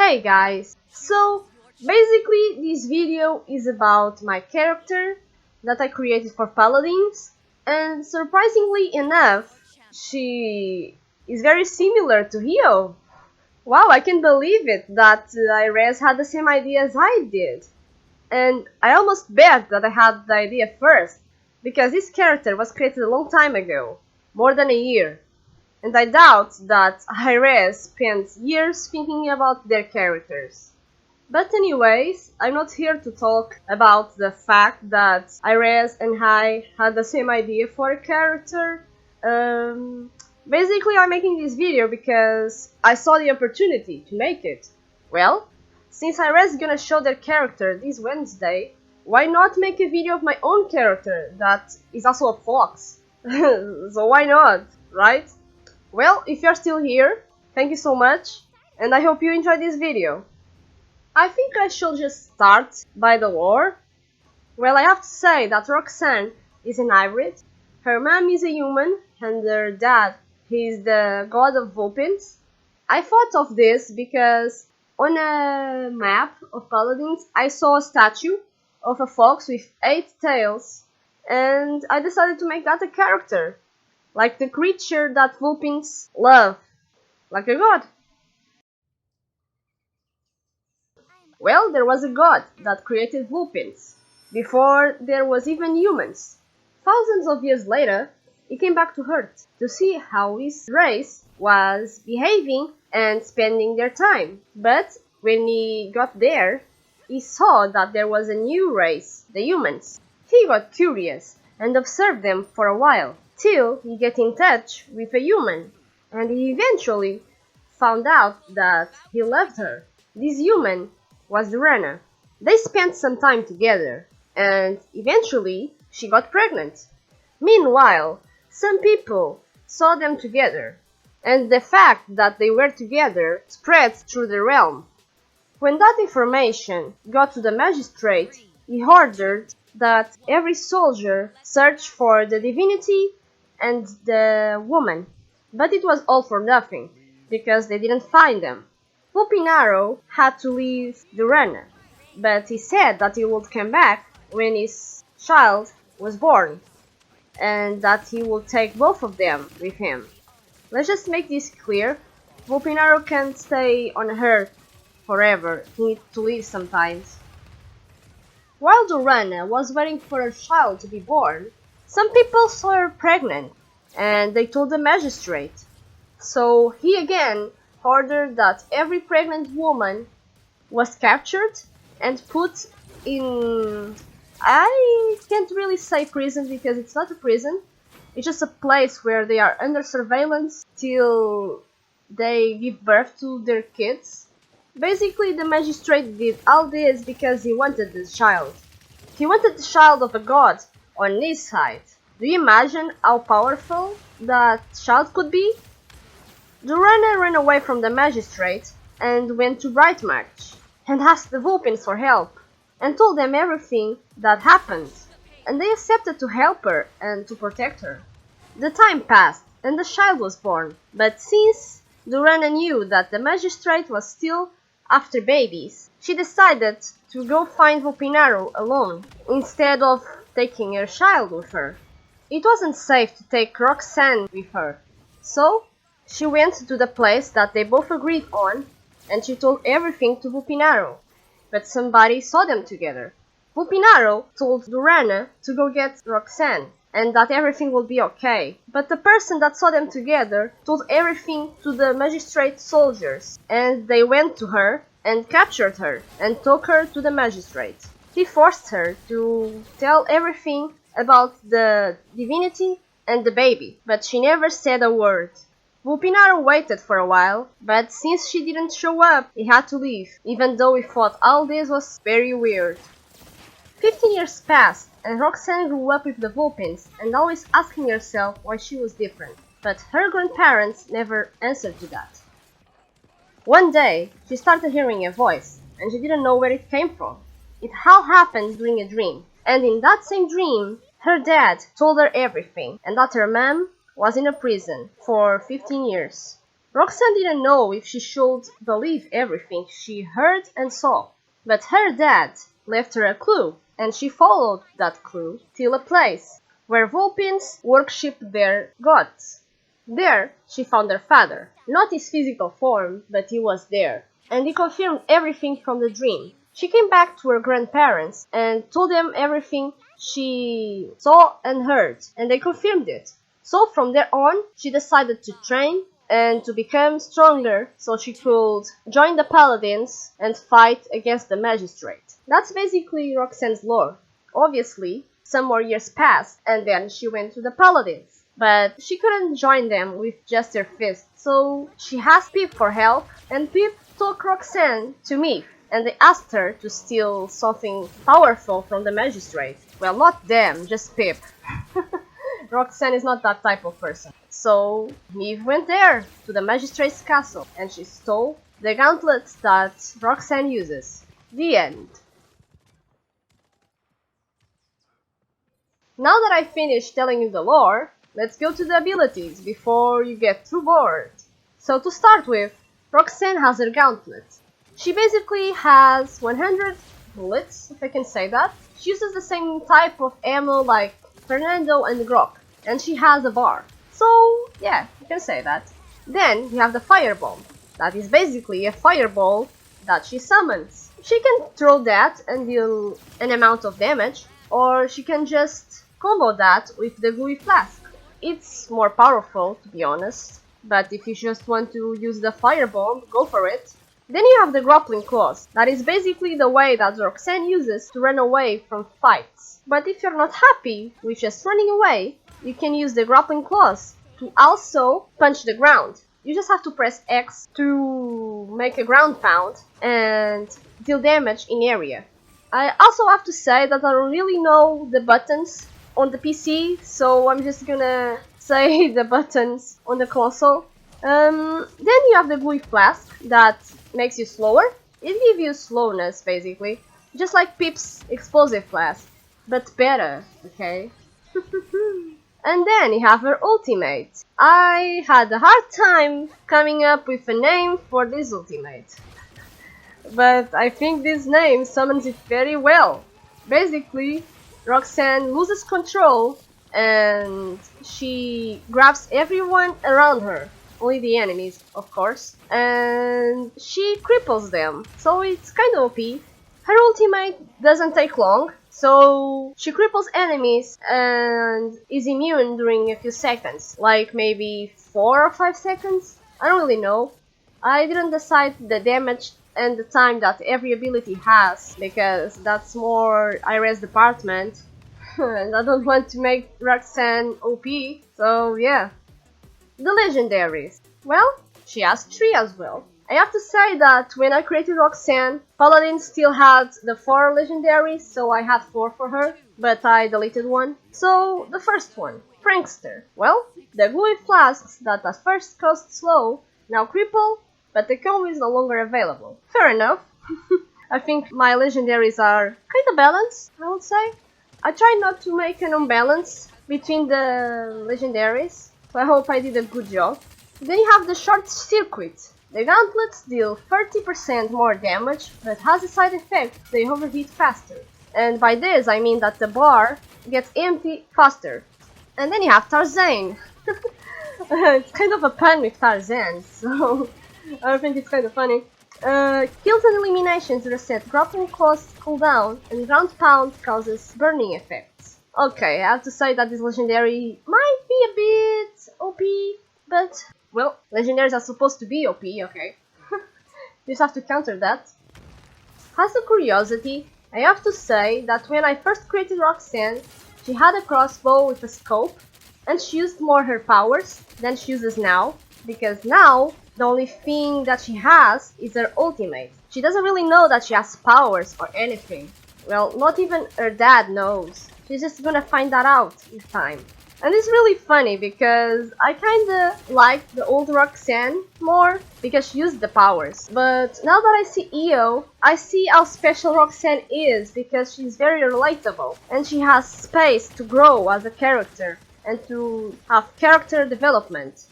Hey guys, so basically this video is about my character that I created for Paladins, and surprisingly enough, she is very similar to Hio. Wow, I can't believe it that Iris had the same idea as I did. And I almost bet that I had the idea first, because this character was created a long time ago, more than a year. And I doubt that Iris spent years thinking about their characters. But anyways, I'm not here to talk about the fact that Iris and I had the same idea for a character. Basically, I'm making this video because I saw the opportunity to make it. Well, since Iris is gonna show their character this Wednesday, why not make a video of my own character that is also a fox? So why not, right? Well, if you're still here, thank you so much, and I hope you enjoyed this video. I think I should just start by the lore. Well, I have to say that Roxanne is an hybrid. Her mom is a human, and her dad is the god of Vulpines. I thought of this because on a map of Paladins, I saw a statue of a fox with 8 tails, and I decided to make that a character. Like the creature that Vulpines love, like a god. Well, there was a god that created Vulpines, before there was even humans. Thousands of years later, he came back to Earth to see how his race was behaving and spending their time. But when he got there, he saw that there was a new race, the humans. He got curious and observed them for a while, till he get in touch with a human, and he eventually found out that he loved her. This human was Durana. They spent some time together, and eventually she got pregnant. Meanwhile, some people saw them together, and the fact that they were together spread through the realm. When that information got to the Magistrate, he ordered that every soldier search for the divinity and the woman, but it was all for nothing, because they didn't find them. Vulpinaro had to leave Durana, but he said that he would come back when his child was born, and that he would take both of them with him. Let's just make this clear, Vulpinaro can't stay on Earth forever, he needs to leave sometimes. While Durana was waiting for her child to be born, some people saw her pregnant, and they told the Magistrate. So he again ordered that every pregnant woman was captured and put in... I can't really say prison because it's not a prison. It's just a place where they are under surveillance till they give birth to their kids. Basically, the Magistrate did all this because he wanted the child. He wanted the child of a god on his side. Do you imagine how powerful that child could be? Durana ran away from the Magistrate and went to Brightmarch and asked the Vulpines for help and told them everything that happened, and they accepted to help her and to protect her. The time passed and the child was born, but since Durana knew that the Magistrate was still after babies, she decided to go find Vulpinaro alone instead of taking her child with her. It wasn't safe to take Roxanne with her, so she went to the place that they both agreed on, and she told everything to Vulpinaro. But somebody saw them together. Vulpinaro told Durana to go get Roxanne, and that everything would be okay. But the person that saw them together told everything to the Magistrate soldiers, and they went to her and captured her and took her to the Magistrate. He forced her to tell everything about the divinity and the baby, but she never said a word. Vulpinaro waited for a while, but since she didn't show up, he had to leave, even though he thought all this was very weird. 15 years passed, and Roxanne grew up with the Vulpines and always asking herself why she was different, but her grandparents never answered to that. One day, she started hearing a voice, and she didn't know where it came from. It all happened during a dream, and in that same dream, her dad told her everything, and that her mom was in a prison for 15 years. Roxanne didn't know if she should believe everything she heard and saw, but her dad left her a clue, and she followed that clue till a place where Vulpines worshipped their gods. There she found her father, not his physical form, but he was there, and he confirmed everything from the dream. She came back to her grandparents and told them everything she saw and heard, and they confirmed it. So from there on, she decided to train and to become stronger so she could join the Paladins and fight against the Magistrate. That's basically Roxanne's lore. Obviously, some more years passed and then she went to the Paladins. But she couldn't join them with just her fist, so she asked Pip for help, and Pip took Roxanne to Myth, and they asked her to steal something powerful from the Magistrate. Well, not them, just Pip. Roxanne is not that type of person. So Myth went there, to the Magistrate's castle, and she stole the gauntlets that Roxanne uses. The end. Now that I finished telling you the lore, let's go to the abilities before you get too bored. So to start with, Roxanne has her gauntlet. She basically has 100 bullets, if I can say that. She uses the same type of ammo like Fernando and Grok, and she has a bar. So yeah, you can say that. Then you have the firebomb. That is basically a fireball that she summons. She can throw that and deal an amount of damage, or she can just combo that with the Gluey Flask. It's more powerful, to be honest, but if you just want to use the firebomb, go for it. Then you have the Grappling Claws. That is basically the way that Roxanne uses to run away from fights. But if you're not happy with just running away, you can use the Grappling Claws to also punch the ground. You just have to press X to make a ground pound and deal damage in area. I also have to say that I don't really know the buttons on the PC, so I'm just gonna say the buttons on the console. Then you have the Gluey Flask that makes you slower. It gives you slowness, basically, just like Pip's Explosive Flask, but better, okay? And then you have her ultimate. I had a hard time coming up with a name for this ultimate, but I think this name summons it very well. Basically, Roxanne loses control and she grabs everyone around her, only the enemies, of course, and she cripples them, so it's kind of OP. Her ultimate doesn't take long, so she cripples enemies and is immune during a few seconds, like maybe 4 or 5 seconds, I don't really know. I didn't decide the damage and the time that every ability has, because that's more Iris department and I don't want to make Roxanne OP, so yeah. The legendaries. Well, she has 3 as well. I have to say that when I created Roxanne, Paladin still had the 4 legendaries, so I had 4 for her, but I deleted one. So, the first one, Prankster. Well, the Gluey Flasks that at first cost slow, now cripple, but the combo is no longer available. Fair enough. I think my legendaries are kinda balanced, I would say. I tried not to make an imbalance between the legendaries, so I hope I did a good job. Then you have the Short Circuit. The gauntlets deal 30% more damage, but has a side effect, they overheat faster. And by this I mean that the bar gets empty faster. And then you have Tarzan. It's kind of a pun with Tarzan, so I think it's kind of funny. Kills and eliminations reset Grappling Claws cooldown, and ground pound causes burning effects. Okay, I have to say that this legendary might be a bit OP, but, well, legendaries are supposed to be OP, okay? Just have to counter that. As a curiosity, I have to say that when I first created Roxanne, she had a crossbow with a scope, and she used more her powers than she uses now, because now the only thing that she has is her ultimate. She doesn't really know that she has powers or anything. Well, not even her dad knows. She's just gonna find that out with time. And it's really funny because I kinda like the old Roxanne more because she used the powers. But now that I see EO, I see how special Roxanne is because she's very relatable and she has space to grow as a character and to have character development.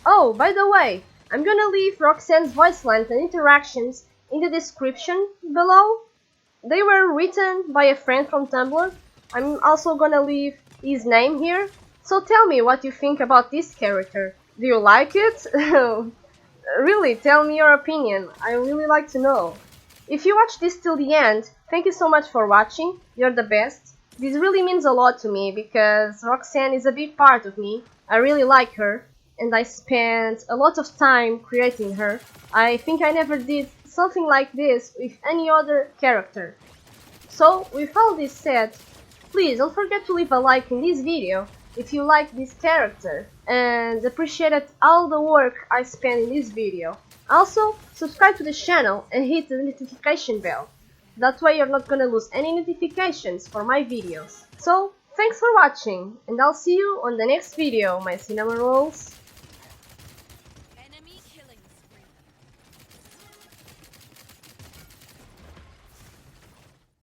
Oh, by the way, I'm gonna leave Roxanne's voice lines and interactions in the description below. They were written by a friend from Tumblr. I'm also gonna leave his name here. So tell me what you think about this character. Do you like it? Really, tell me your opinion. I really like to know. If you watched this till the end, thank you so much for watching. You're the best. This really means a lot to me because Roxanne is a big part of me. I really like her and I spent a lot of time creating her. I think I never did something like this with any other character. So, with all this said, please don't forget to leave a like in this video if you like this character and appreciated all the work I spent in this video. Also, subscribe to the channel and hit the notification bell. That way you're not gonna lose any notifications for my videos. So, thanks for watching and I'll see you on the next video, my cinnamon rolls.